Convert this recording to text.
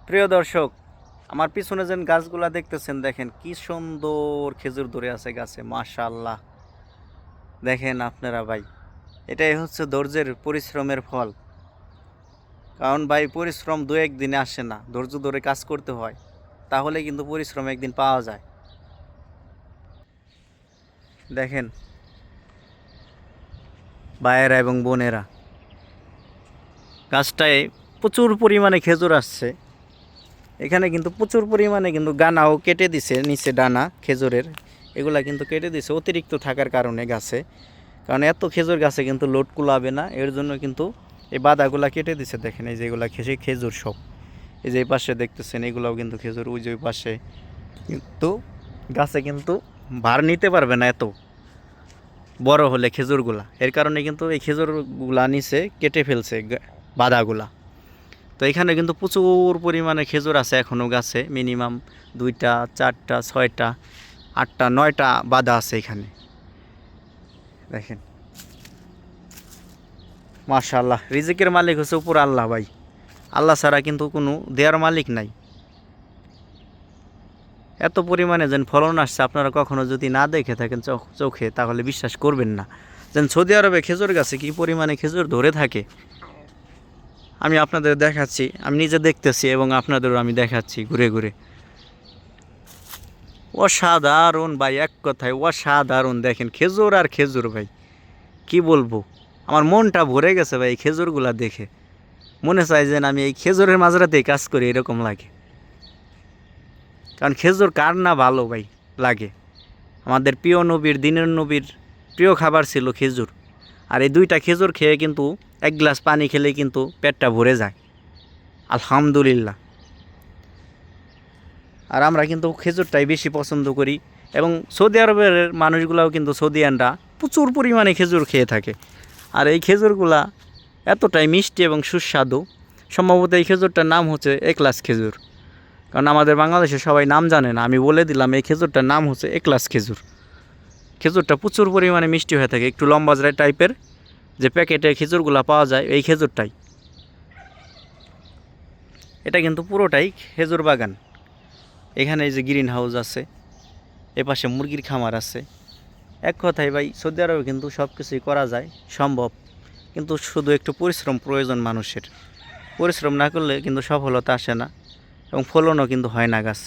প্রিয় দর্শক, আমার পিছনে যে গাছগুলা দেখতেছেন, দেখেন কি সুন্দর খেজুর ধরে আছে গাছে, মাশাআল্লাহ। দেখেন আপনারা ভাই, এটাই হচ্ছে ধৈর্যের পরিশ্রমের ফল। কারণ ভাই, পরিশ্রম দু একদিনে আসে না, ধৈর্য ধরে কাজ করতে হয়, তাহলে কিন্তু পরিশ্রম একদিন পাওয়া যায়। দেখেন ভাইয়েরা এবং বোনেরা, গাছটায় প্রচুর পরিমাণে খেজুর আসছে। এখানে কিন্তু প্রচুর পরিমাণে কিন্তু গানাও কেটে দিছে, নিচে ডানা খেজুরের এগুলা কিন্তু কেটে দিছে অতিরিক্ত থাকার কারণে গাছে। কারণ এত খেজুর গাছে কিন্তু লোড কুলাবে না, এর জন্য কিন্তু এই বাদাগুলা কেটে দিছে। দেখেন এই যেগুলা খেজুর সব, এই যে এই পাশে দেখতেছেন এগুলাও কিন্তু খেজুর, ওই যে ওই পাশে কিন্তু গাছে কিন্তু ভার নিতে পারবে না এত বড় হলে খেজুরগুলা, এর কারণে কিন্তু এই খেজুরগুলা নিচে কেটে ফেলছে বাদাগুলা। তো এখানে কিন্তু প্রচুর পরিমাণে খেজুর আছে এখনও গাছে, মিনিমাম 2টা 4টা 6টা 8টা 9টা বাদা আছে এখানে। দেখেন মাশাআল্লাহ, রিজিকের মালিক হচ্ছে উপর আল্লাহ ভাই। আল্লাহ ছাড়া কিন্তু কোনো দেয়ার মালিক নাই। এত পরিমাণে যেন ফলন আসছে, আপনারা কখনো যদি না দেখে থাকেন চোখে, তাহলে বিশ্বাস করবেন না যেন সৌদি আরবে খেজুর গাছে কী পরিমাণে খেজুর ধরে থাকে। আমি আপনাদের দেখাচ্ছি, আমি নিজে দেখতেছি এবং আপনাদেরও আমি দেখাচ্ছি ঘুরে ঘুরে। অসাধারণ ভাই, এক কথায় অসাধারণ। দেখেন খেজুর আর খেজুর ভাই, কি বলবো, আমার মনটা ভরে গেছে ভাই খেজুরগুলা দেখে। মনে চাই যেন আমি এই খেজুরের মাঝরাতেই কাজ করি, এরকম লাগে। কারণ খেজুর কার না ভালো ভাই লাগে। আমাদের প্রিয় নবীর, দিনের নবীর প্রিয় খাবার ছিল খেজুর। আর এই 2টা খেজুর খেয়ে কিন্তু 1 গ্লাস পানি খেলে কিন্তু পেটটা ভরে যায়, আলহামদুলিল্লাহ। আর আমরা কিন্তু খেজুরটাই বেশি পছন্দ করি। এবং সৌদি আরবের মানুষগুলাও কিন্তু, সৌদিয়ানরা প্রচুর পরিমাণে খেজুর খেয়ে থাকে। আর এই খেজুরগুলা এতটাই মিষ্টি এবং সুস্বাদু। সম্ভবত এই খেজুরটার নাম হচ্ছে একলাস খেজুর। কারণ আমাদের বাংলাদেশে সবাই নাম জানে না, আমি বলে দিলাম এই খেজুরটার নাম হচ্ছে একলাস খেজুর। খেজুরটা প্রচুর পরিমাণে মিষ্টি হয়ে থাকে, একটু লম্বা টাইপের। যে প্যাকেটে খেজুরগুলা পাওয়া যায় এই খেজুরটাই। এটা কিন্তু পুরোটাই খেজুর বাগান। এখানে এই যে গ্রিন হাউস আছে, এপাশে মুরগির খামার আছে। এক কথায় ভাই, সৌদি আরবে কিন্তু সব কিছুই করা যায়, সম্ভব। কিন্তু শুধু একটু পরিশ্রম প্রয়োজন মানুষের। পরিশ্রম না করলে কিন্তু সফলতা আসে না এবং ফলনও কিন্তু হয় না গাছ।